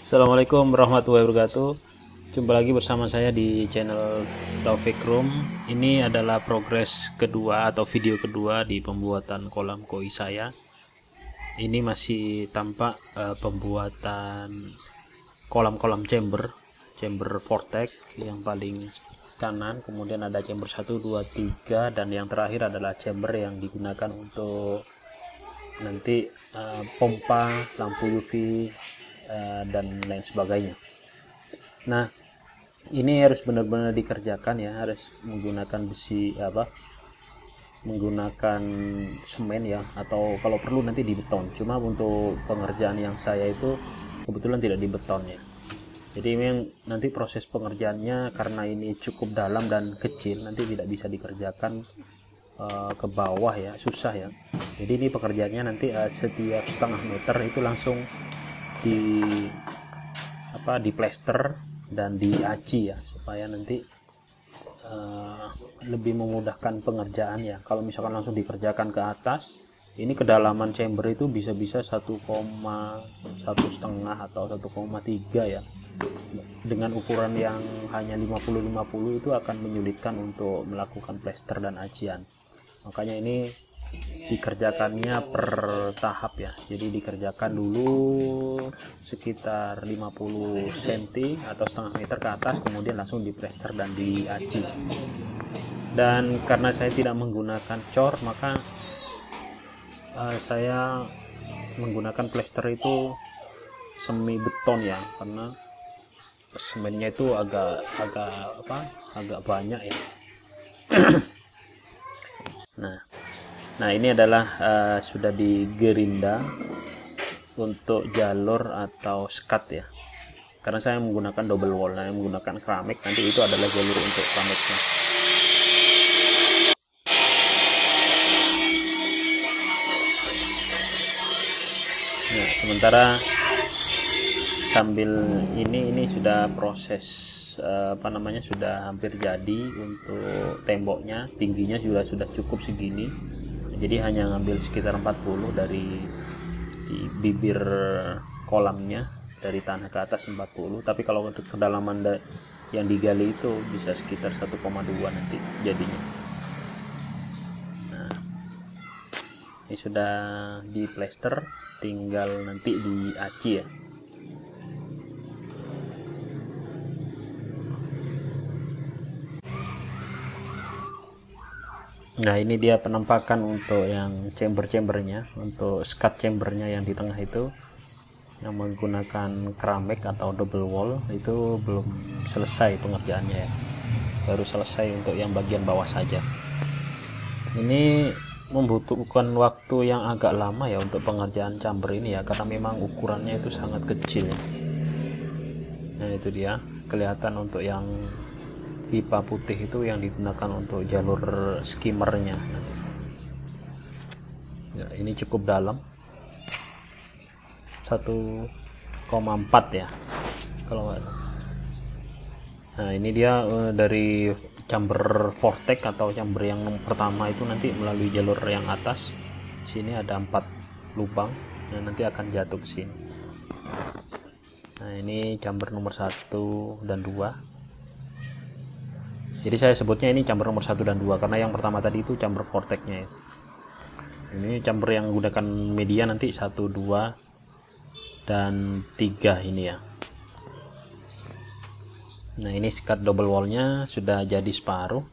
Assalamualaikum warahmatullahi wabarakatuh. Jumpa lagi bersama saya di channel Taufik Room. Ini adalah progres kedua atau video kedua di pembuatan kolam koi saya. Ini masih tampak pembuatan kolam-kolam chamber vortex yang paling kanan, kemudian ada chamber 1, 2, 3, dan yang terakhir adalah chamber yang digunakan untuk nanti pompa, lampu UV, dan lain sebagainya. Nah, ini harus benar-benar dikerjakan ya, harus menggunakan besi menggunakan semen ya, atau kalau perlu nanti di beton. Cuma untuk pengerjaan yang saya itu kebetulan tidak di beton ya. Jadi memang nanti proses pengerjaannya karena ini cukup dalam dan kecil, nanti tidak bisa dikerjakan ke bawah ya, susah ya. Jadi ini pekerjaannya nanti setiap setengah meter itu langsung di plester dan diaci ya, supaya nanti lebih memudahkan pengerjaan ya. Kalau misalkan langsung dikerjakan ke atas, ini kedalaman chamber itu bisa-bisa 1,5 atau 1,3 ya. Dengan ukuran yang hanya 50-50 itu akan menyulitkan untuk melakukan plester dan acian. Makanya ini dikerjakannya per tahap ya. Jadi dikerjakan dulu sekitar 50 cm atau setengah meter ke atas, kemudian langsung diplester dan diaci. Dan karena saya tidak menggunakan cor, maka saya menggunakan plester itu semi beton ya, karena semennya itu agak banyak ya. Nah ini adalah sudah digerinda untuk jalur atau skat ya, karena saya menggunakan double wall, saya menggunakan keramik, nanti itu adalah jalur untuk keramiknya. Nah, sementara sambil ini sudah proses sudah hampir jadi untuk temboknya, tingginya juga sudah cukup segini. Jadi hanya ngambil sekitar 40 dari di bibir kolamnya, dari tanah ke atas 40, tapi kalau untuk kedalaman yang digali itu bisa sekitar 1,2 nanti jadinya. Nah, ini sudah di plester, tinggal nanti diaci ya. Nah ini dia penampakan untuk yang chambernya, untuk skat chambernya yang di tengah itu, yang menggunakan keramik atau double wall, itu belum selesai pengerjaannya ya, baru selesai untuk yang bagian bawah saja. Ini membutuhkan waktu yang agak lama ya untuk pengerjaan chamber ini ya, karena memang ukurannya itu sangat kecil ya. Nah itu dia kelihatan untuk yang pipa putih itu yang digunakan untuk jalur skimmernya ya. Ini cukup dalam, 1,4 ya kalau nggak. Nah ini dia dari chamber vortex atau chamber yang pertama itu nanti melalui jalur yang atas. Sini ada 4 lubang dan nanti akan jatuh ke sini. Nah ini chamber nomor 1 dan 2. Jadi saya sebutnya ini chamber nomor 1 dan 2 karena yang pertama tadi itu chamber vortexnya ya. Ini chamber yang menggunakan media nanti 1, 2, dan 3 ini ya. Nah ini skat double wallnya sudah jadi separuh.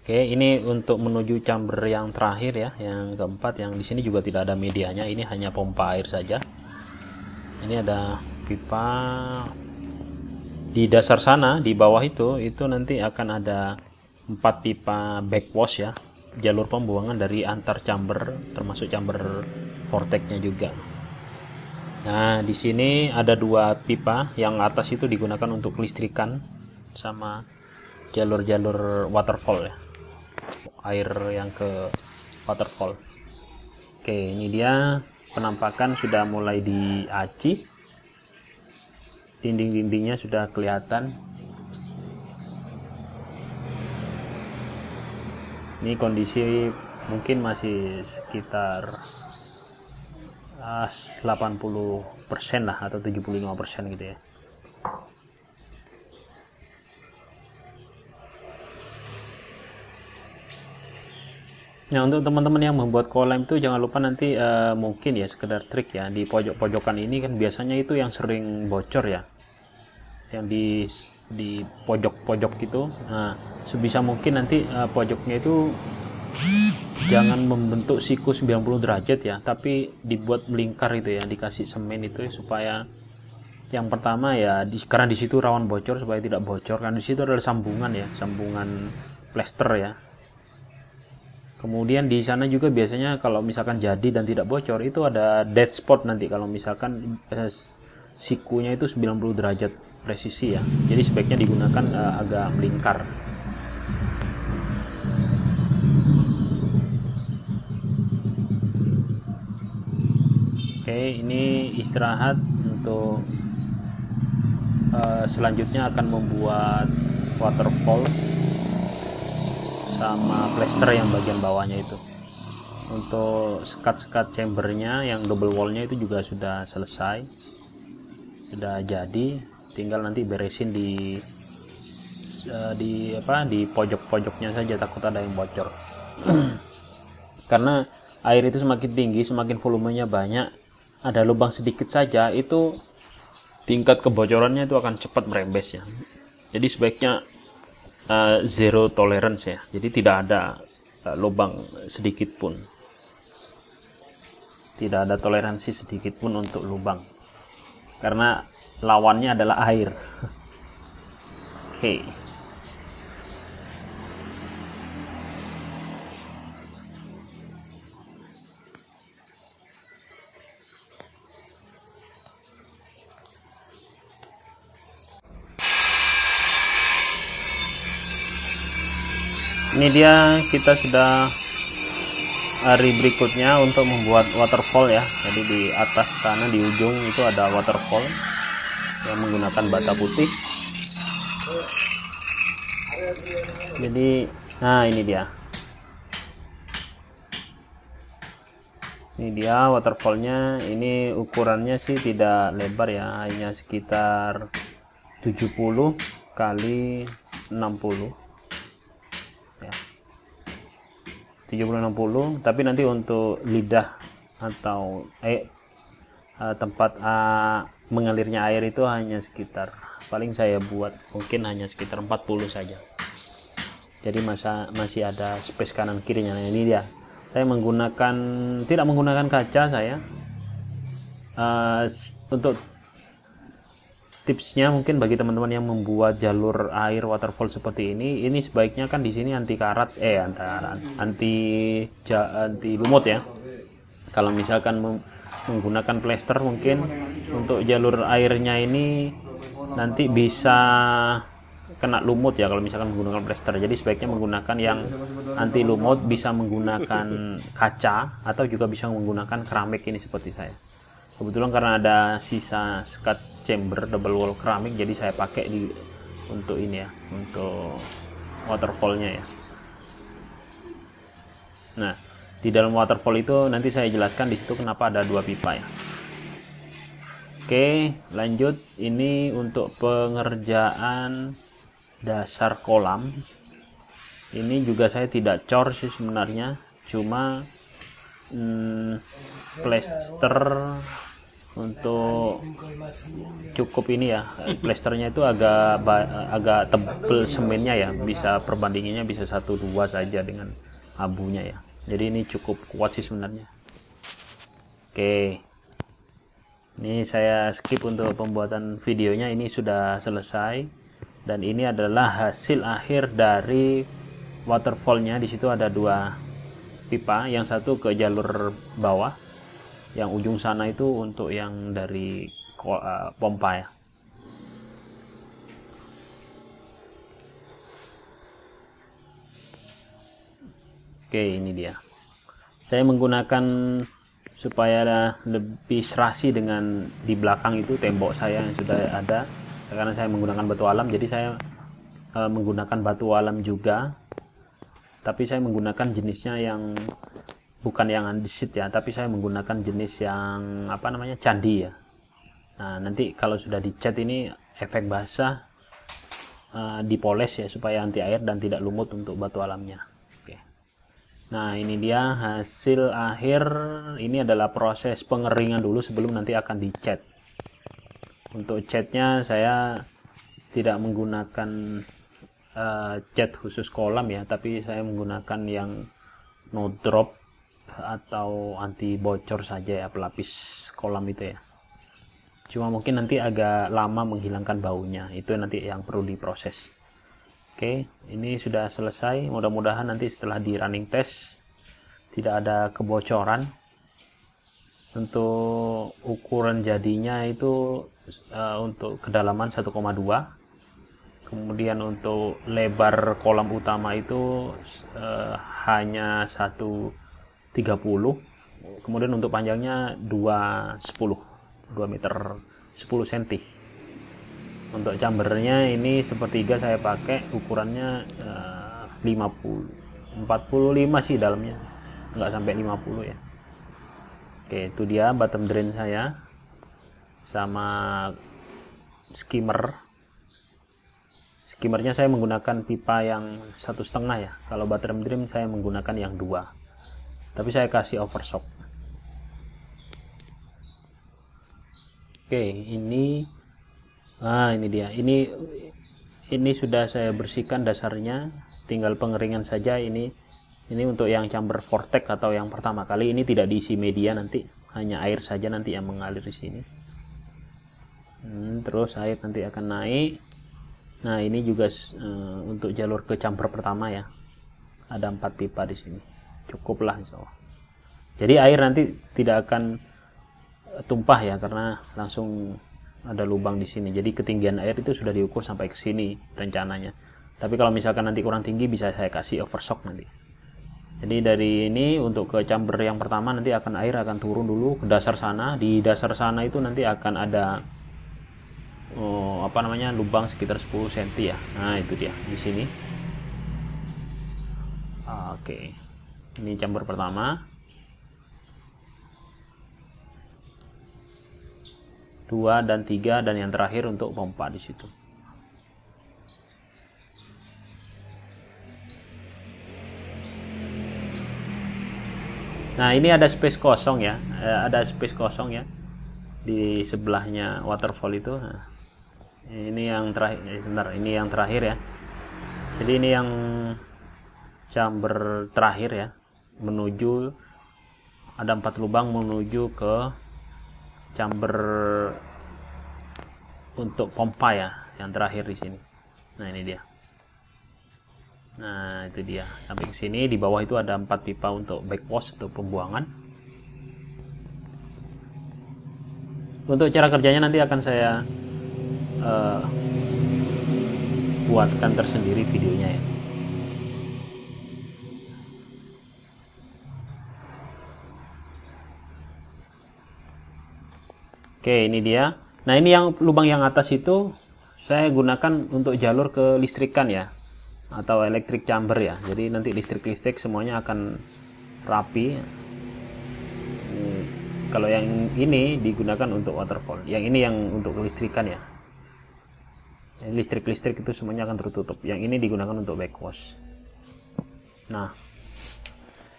Oke, ini untuk menuju chamber yang terakhir ya, yang keempat, yang di sini juga tidak ada medianya, ini hanya pompa air saja. Ini ada pipa. Di dasar sana, di bawah itu nanti akan ada 4 pipa backwash ya, jalur pembuangan dari antar chamber, termasuk chamber vortexnya juga. Nah di sini ada 2 pipa, yang atas itu digunakan untuk kelistrikan sama jalur-jalur waterfall ya, air yang ke waterfall. Oke, ini dia penampakan sudah mulai diaci. Dinding-dindingnya sudah kelihatan. Ini kondisi mungkin masih sekitar 80 lah atau 75% gitu ya. Nah, untuk teman-teman yang membuat kolam itu jangan lupa nanti mungkin ya sekedar trik ya, di pojok-pojokan ini kan biasanya itu yang sering bocor ya, yang di pojok-pojok gitu. Nah, sebisa mungkin nanti pojoknya itu jangan membentuk siku 90 derajat ya, tapi dibuat melingkar itu ya, dikasih semen itu supaya yang pertama ya karena di situ rawan bocor, supaya tidak bocor karena di situ adalah sambungan ya, sambungan plester ya. Kemudian di sana juga biasanya kalau misalkan jadi dan tidak bocor itu ada dead spot nanti kalau misalkan sikunya itu 90 derajat presisi ya. Jadi sebaiknya digunakan agak melingkar. Oke, ini istirahat untuk selanjutnya akan membuat waterfall sama plaster yang bagian bawahnya itu. Untuk sekat-sekat chambernya yang double wallnya itu juga sudah selesai, sudah jadi, tinggal nanti beresin di pojok-pojoknya saja, takut ada yang bocor. Karena air itu semakin tinggi, semakin volumenya banyak, ada lubang sedikit saja itu tingkat kebocorannya itu akan cepat merembes ya. Jadi sebaiknya zero tolerance ya, jadi tidak ada lubang sedikit pun, tidak ada toleransi sedikit pun untuk lubang karena lawannya adalah air. Oke. Ini dia, kita sudah hari berikutnya untuk membuat waterfall ya. Jadi di atas sana di ujung itu ada waterfall yang menggunakan bata putih. Jadi nah ini dia waterfallnya. Ini ukurannya sih tidak lebar ya, hanya sekitar 70 kali 60 ya, 70-60. Tapi nanti untuk lidah atau tempat mengalirnya air itu hanya sekitar, paling saya buat mungkin hanya sekitar 40 saja. Jadi masih ada space kanan kirinya. Nah, ini dia, saya tidak menggunakan kaca saya. Untuk tipsnya mungkin bagi teman-teman yang membuat jalur air waterfall seperti ini sebaiknya kan di sini anti karat anti lumut ya. Kalau misalkan menggunakan plester, mungkin untuk jalur airnya ini nanti bisa kena lumut ya kalau misalkan menggunakan plester. Jadi sebaiknya menggunakan yang anti lumut, bisa menggunakan kaca atau juga bisa menggunakan keramik ini seperti saya. Kebetulan karena ada sisa sekat chamber double wall keramik, jadi saya pakai untuk ini ya, untuk waterfallnya ya. Nah, di dalam waterfall itu nanti saya jelaskan di situ kenapa ada 2 pipa ya. Oke, lanjut. Ini untuk pengerjaan dasar kolam. Ini juga saya tidak cor sih sebenarnya, cuma plester untuk cukup ini ya. Plesternya itu agak tebal semennya ya, bisa perbandingannya bisa 1-2 saja dengan abunya ya. Jadi ini cukup kuat sih sebenarnya. Oke, ini saya skip untuk pembuatan videonya, ini sudah selesai. Dan ini adalah hasil akhir dari waterfallnya. Di situ ada 2 pipa, yang satu ke jalur bawah, yang ujung sana itu untuk yang dari pompa ya. Oke, ini dia. Saya menggunakan supaya lebih serasi dengan di belakang itu tembok saya yang sudah ada, karena saya menggunakan batu alam. Jadi saya menggunakan batu alam juga, tapi saya menggunakan jenisnya yang bukan yang andesit ya, tapi saya menggunakan jenis yang candi ya. Nah, nanti kalau sudah dicat ini efek basah dipoles ya supaya anti air dan tidak lumut untuk batu alamnya. Oke. Nah, ini dia hasil akhir. Ini adalah proses pengeringan dulu sebelum nanti akan dicat. Untuk catnya saya tidak menggunakan cat khusus kolam ya, tapi saya menggunakan yang no drop atau anti bocor saja ya, pelapis kolam itu ya. Cuma mungkin nanti agak lama menghilangkan baunya, itu nanti yang perlu diproses. Oke, ini sudah selesai. Mudah-mudahan nanti setelah di running test tidak ada kebocoran. Untuk ukuran jadinya itu untuk kedalaman 1,2, kemudian untuk lebar kolam utama itu hanya 1,30, kemudian untuk panjangnya 2 meter 10 cm. Untuk chambernya ini sepertiga saya pakai, ukurannya 45 sih dalamnya, nggak sampai 50 ya. Oke, itu dia bottom drain saya sama skimmer. Skimmernya saya menggunakan pipa yang 1,5 ya. Kalau bottom drain saya menggunakan yang 2, tapi saya kasih overshock. Oke, ini dia. Ini sudah saya bersihkan dasarnya, tinggal pengeringan saja. Ini untuk yang chamber vortex atau yang pertama kali, ini tidak diisi media, nanti hanya air saja nanti yang mengalir di sini. Terus air nanti akan naik. Nah, ini juga untuk jalur ke chamber pertama ya. Ada 4 pipa di sini. Cukuplah insyaallah. Jadi air nanti tidak akan tumpah ya, karena langsung ada lubang di sini. Jadi ketinggian air itu sudah diukur sampai ke sini rencananya. Tapi kalau misalkan nanti kurang tinggi bisa saya kasih overshock nanti. Jadi dari ini untuk ke chamber yang pertama nanti air akan turun dulu ke dasar sana. Di dasar sana itu nanti akan ada lubang sekitar 10 cm ya. Nah, itu dia di sini. Oke. Ini chamber pertama. 2 dan 3 dan yang terakhir untuk pompa di situ. Nah, ini ada space kosong ya, di sebelahnya waterfall itu. Nah, ini yang terakhir, ini yang terakhir ya. Jadi ini yang chamber terakhir ya, menuju ada 4 lubang menuju ke chamber untuk pompa ya, yang terakhir di sini. Nah, ini dia. Nah, itu dia. Sampai ke sini di bawah itu ada 4 pipa untuk backwash atau pembuangan. Untuk cara kerjanya nanti akan saya buatkan tersendiri videonya ya. Oke, ini dia. Nah, ini yang lubang yang atas itu saya gunakan untuk jalur ke listrikan ya, atau electric chamber ya. Jadi nanti listrik semuanya akan rapi. Kalau yang ini digunakan untuk waterfall, yang ini yang untuk kelistrikan ya. Listrik itu semuanya akan tertutup. Yang ini digunakan untuk backwash. Nah,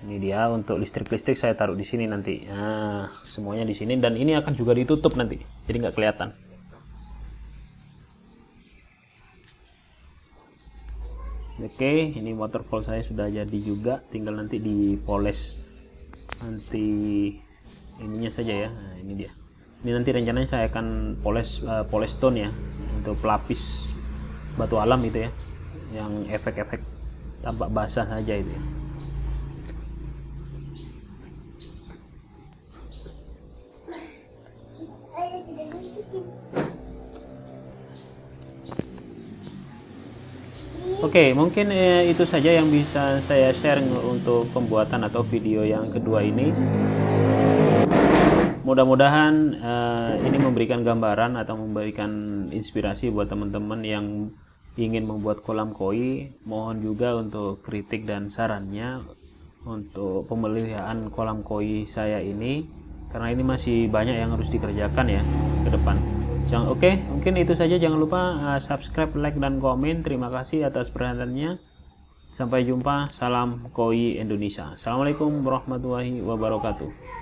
ini dia untuk listrik saya taruh di sini nanti. Nah, semuanya di sini, dan ini akan juga ditutup nanti, jadi nggak kelihatan. Oke, ini waterfall saya sudah jadi juga, tinggal nanti dipoles nanti ininya saja ya. Nah, ini dia. Ini nanti rencananya saya akan poles stone ya, untuk pelapis batu alam itu ya, yang efek-efek tampak basah saja itu ya. Oke, mungkin itu saja yang bisa saya share untuk pembuatan atau video yang kedua ini. Mudah-mudahan ini memberikan gambaran atau memberikan inspirasi buat teman-teman yang ingin membuat kolam koi. Mohon juga untuk kritik dan sarannya untuk pemeliharaan kolam koi saya ini. karena ini masih banyak yang harus dikerjakan ya ke depan. Oke, mungkin itu saja. Jangan lupa subscribe, like, dan komen. Terima kasih atas perhatiannya. Sampai jumpa. Salam Koi Indonesia. Assalamualaikum warahmatullahi wabarakatuh.